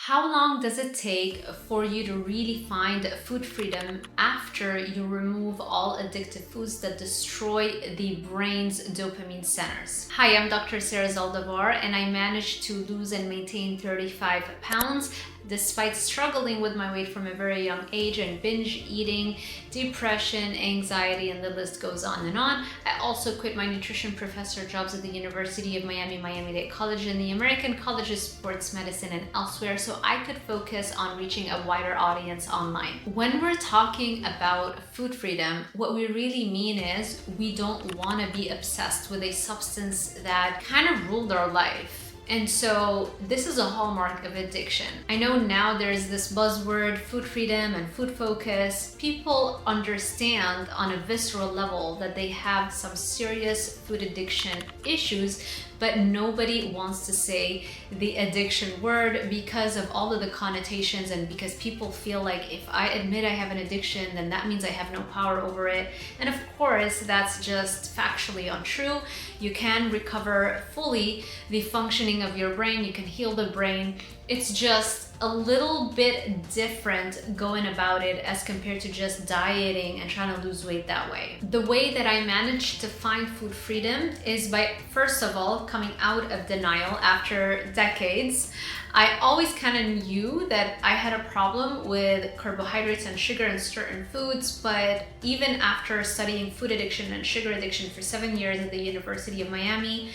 How long does it take for you to really find food freedom after you remove all addictive foods that destroy the brain's dopamine centers? Hi, I'm Dr. DRZALDIVAR, and I managed to lose and maintain 35 pounds despite struggling with my weight from a very young age and binge eating, depression, anxiety, and the list goes on and on. I also quit my nutrition professor jobs at the University of Miami, Miami-Dade College, and the American College of Sports Medicine and elsewhere, so I could focus on reaching a wider audience online. When we're talking about food freedom, what we really mean is we don't want to be obsessed with a substance that kind of ruled our life. And so this is a hallmark of addiction. I know now there's this buzzword, food freedom and food focus. People understand on a visceral level that they have some serious food addiction issues, but nobody wants to say the addiction word because of all of the connotations and because people feel like if I admit I have an addiction, then that means I have no power over it. And of course, that's just factually untrue. You can recover fully the functioning of your brain. You can heal the brain. It's just a little bit different going about it as compared to just dieting and trying to lose weight that way. The way that I managed to find food freedom is by, first of all, coming out of denial after decades. I always kind of knew that I had a problem with carbohydrates and sugar in certain foods, but even after studying food addiction and sugar addiction for 7 years at the University of Miami,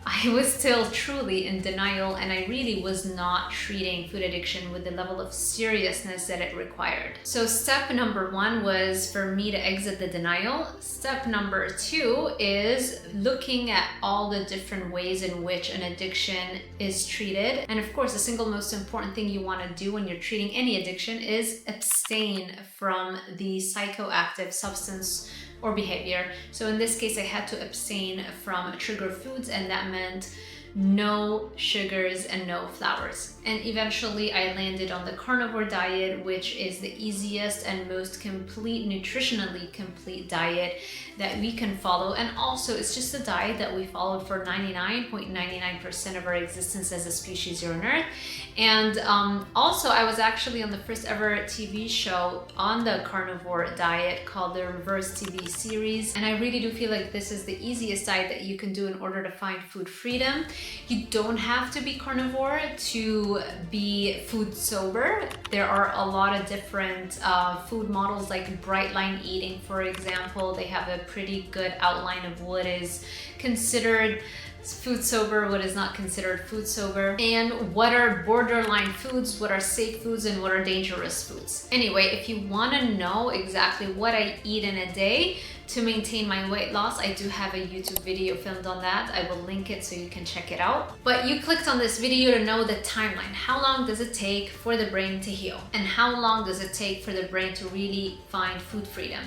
I was still truly in denial, and I really was not treating food addiction with the level of seriousness that it required. So step number one was for me to exit the denial. Step number two is looking at all the different ways in which an addiction is treated. And of course, the single most important thing you want to do when you're treating any addiction is abstain from the psychoactive substance or behavior. So in this case, I had to abstain from trigger foods, and that meant no sugars and no flours. And eventually I landed on the carnivore diet, which is the easiest and most complete, nutritionally complete diet that we can follow. And also it's just a diet that we followed for 99.99% of our existence as a species here on Earth. And also I was actually on the first ever TV show on the carnivore diet called the Reverse TV series. And I really do feel like this is the easiest diet that you can do in order to find food freedom. You don't have to be carnivore to be food sober. There are a lot of different food models like Bright Line Eating, for example. They have a pretty good outline of what is considered food sober, what is not considered food sober, and what are borderline foods, what are safe foods, and what are dangerous foods. Anyway, if you want to know exactly what I eat in a day to maintain my weight loss, I do have a YouTube video filmed on that. I will link it so you can check it out. But you clicked on this video to know the timeline. How long does it take for the brain to heal? And how long does it take for the brain to really find food freedom?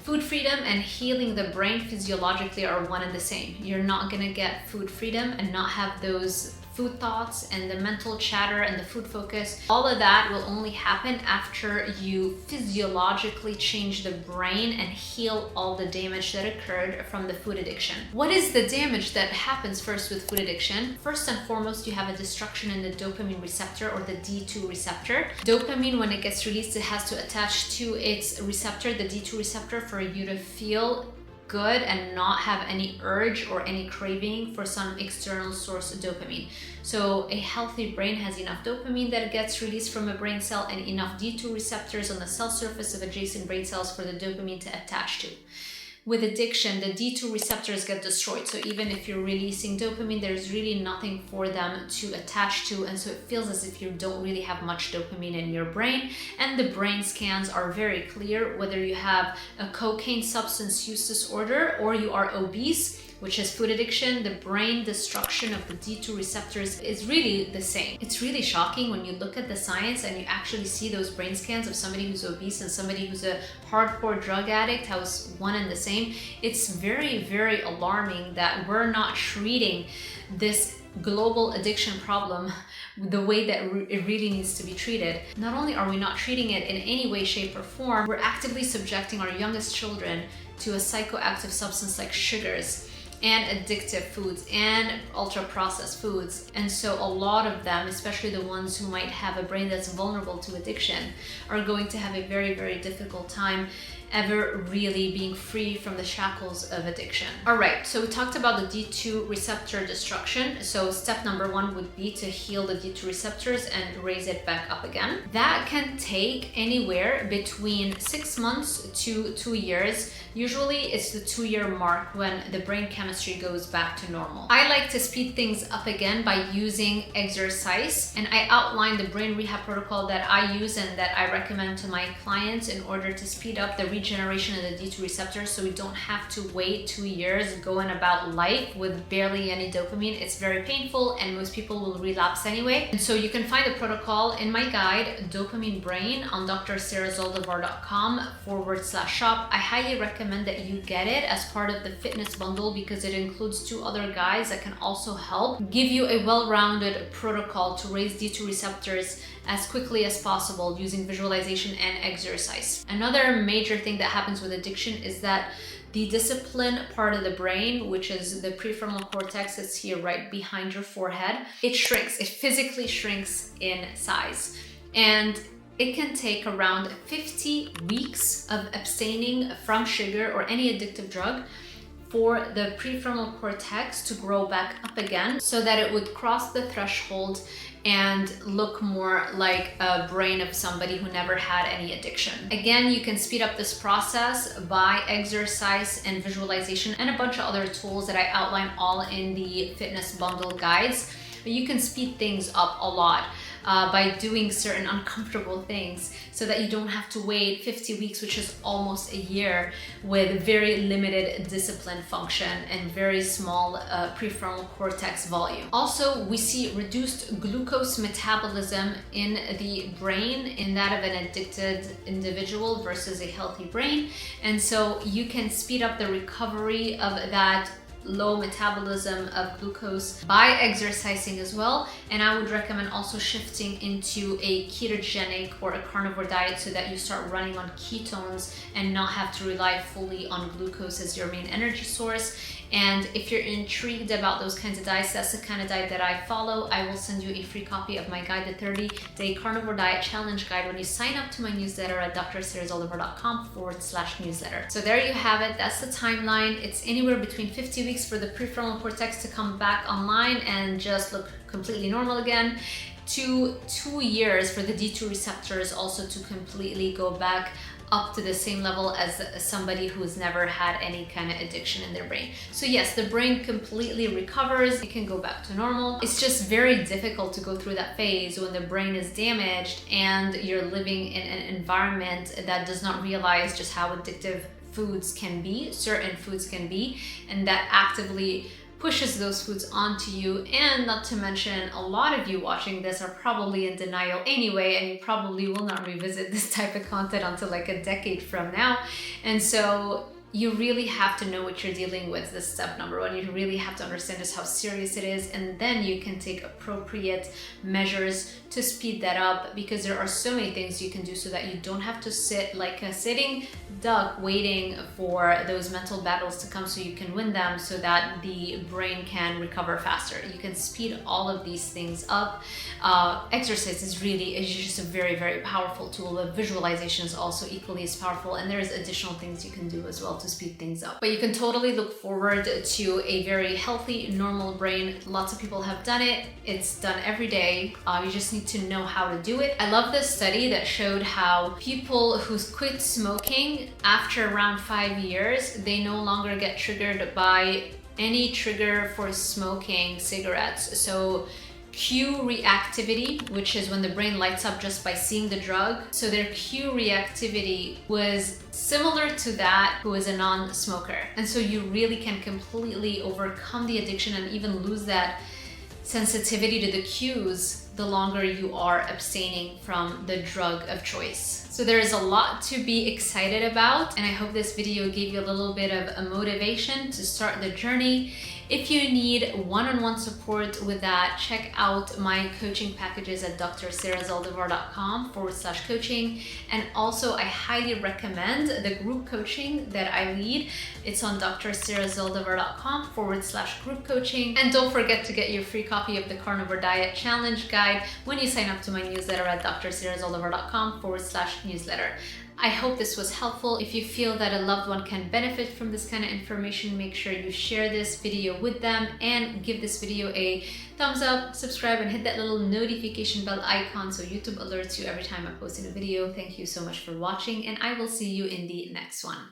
Food freedom and healing the brain physiologically are one and the same. You're not gonna get food freedom and not have those food thoughts and the mental chatter and the food focus. All of that will only happen after you physiologically change the brain and heal all the damage that occurred from the food addiction. What is the damage that happens first with food addiction? First and foremost, you have a destruction in the dopamine receptor, or the D2 receptor. Dopamine, when it gets released, it has to attach to its receptor, the D2 receptor, for you to feel good and not have any urge or any craving for some external source of dopamine. So a healthy brain has enough dopamine that gets released from a brain cell and enough D2 receptors on the cell surface of adjacent brain cells for the dopamine to attach to. With addiction, the D2 receptors get destroyed. So even if you're releasing dopamine, there's really nothing for them to attach to. And so it feels as if you don't really have much dopamine in your brain. And the brain scans are very clear whether you have a cocaine substance use disorder or you are obese, which is food addiction. The brain destruction of the D2 receptors is really the same. It's really shocking when you look at the science and you actually see those brain scans of somebody who's obese and somebody who's a hardcore drug addict, how it's one and the same. It's very, very alarming that we're not treating this global addiction problem the way that it really needs to be treated. Not only are we not treating it in any way, shape, or form, we're actively subjecting our youngest children to a psychoactive substance like sugars. and addictive foods and ultra-processed foods. And so a lot of them, especially the ones who might have a brain that's vulnerable to addiction, are going to have a very, very difficult time ever really being free from the shackles of addiction. All right, so we talked about the D2 receptor destruction. So step number one would be to heal the D2 receptors and raise it back up again. That can take anywhere between 6 months to 2 years. Usually it's the 2-year mark when the brain chemistry goes back to normal. I like to speed things up again by using exercise, and I outline the brain rehab protocol that I use and that I recommend to my clients in order to speed up the regeneration of the D2 receptors, so we don't have to wait 2 years going about life with barely any dopamine. It's very painful and most people will relapse anyway. And so you can find the protocol in my guide, Dopamine Brain, on DRZALDIVAR.com/shop. I highly recommend that you get it as part of the fitness bundle because it includes 2 other guides that can also help give you a well-rounded protocol to raise D2 receptors as quickly as possible using visualization and exercise. Another major thing that happens with addiction is that the discipline part of the brain, which is the prefrontal cortex that's here right behind your forehead, it shrinks. It physically shrinks in size. And it can take around 50 weeks of abstaining from sugar or any addictive drug for the prefrontal cortex to grow back up again so that it would cross the threshold and look more like a brain of somebody who never had any addiction. Again, you can speed up this process by exercise and visualization and a bunch of other tools that I outline all in the fitness bundle guides. But you can speed things up a lot by doing certain uncomfortable things so that you don't have to wait 50 weeks, which is almost a year, with very limited discipline function and very small prefrontal cortex volume. Also, we see reduced glucose metabolism in the brain in that of an addicted individual versus a healthy brain. And so you can speed up the recovery of that low metabolism of glucose by exercising as well. And I would recommend also shifting into a ketogenic or a carnivore diet so that you start running on ketones and not have to rely fully on glucose as your main energy source. And if you're intrigued about those kinds of diets, that's the kind of diet that I follow. I will send you a free copy of my guide, the 30-day carnivore diet challenge guide, when you sign up to my newsletter at DRZALDIVAR.com/newsletter. So there you have it. That's the timeline. It's anywhere between 50 weeks for the prefrontal cortex to come back online and just look completely normal again, to 2 years for the D2 receptors also to completely go back up to the same level as somebody who's never had any kind of addiction in their brain. So yes, the brain completely recovers. It can go back to normal. It's just very difficult to go through that phase when the brain is damaged and you're living in an environment that does not realize just how addictive foods can be, certain foods can be, and that actively pushes those foods onto you. And not to mention, a lot of you watching this are probably in denial anyway, and you probably will not revisit this type of content until like a decade from now. And so you really have to know what you're dealing with. This step number one. You really have to understand just how serious it is, and then you can take appropriate measures to speed that up, because there are so many things you can do so that you don't have to sit like a sitting duck waiting for those mental battles to come so you can win them, so that the brain can recover faster. You can speed all of these things up. Exercise is just a very, very powerful tool. But visualization is also equally as powerful, and there's additional things you can do as well to speed things up. But you can totally look forward to a very healthy, normal brain. Lots of people have done it. It's done every day. You just need to know how to do it. I love this study that showed how people who quit smoking after around 5 years, they no longer get triggered by any trigger for smoking cigarettes. So cue reactivity, which is when the brain lights up just by seeing the drug. So their cue reactivity was similar to that who is a non-smoker. And so you really can completely overcome the addiction and even lose that sensitivity to the cues the longer you are abstaining from the drug of choice. So there is a lot to be excited about, and I hope this video gave you a little bit of a motivation to start the journey. If you need one-on-one support with that, check out my coaching packages at DRZALDIVAR.com/coaching. And also, I highly recommend the group coaching that I lead. It's on DRZALDIVAR.com/group coaching. And don't forget to get your free copy of the Carnivore Diet Challenge Guide when you sign up to my newsletter at DRZALDIVAR.com/newsletter. I hope this was helpful. If you feel that a loved one can benefit from this kind of information, make sure you share this video with them and give this video a thumbs up, subscribe, and hit that little notification bell icon so YouTube alerts you every time I post a new video. Thank you so much for watching, and I will see you in the next one.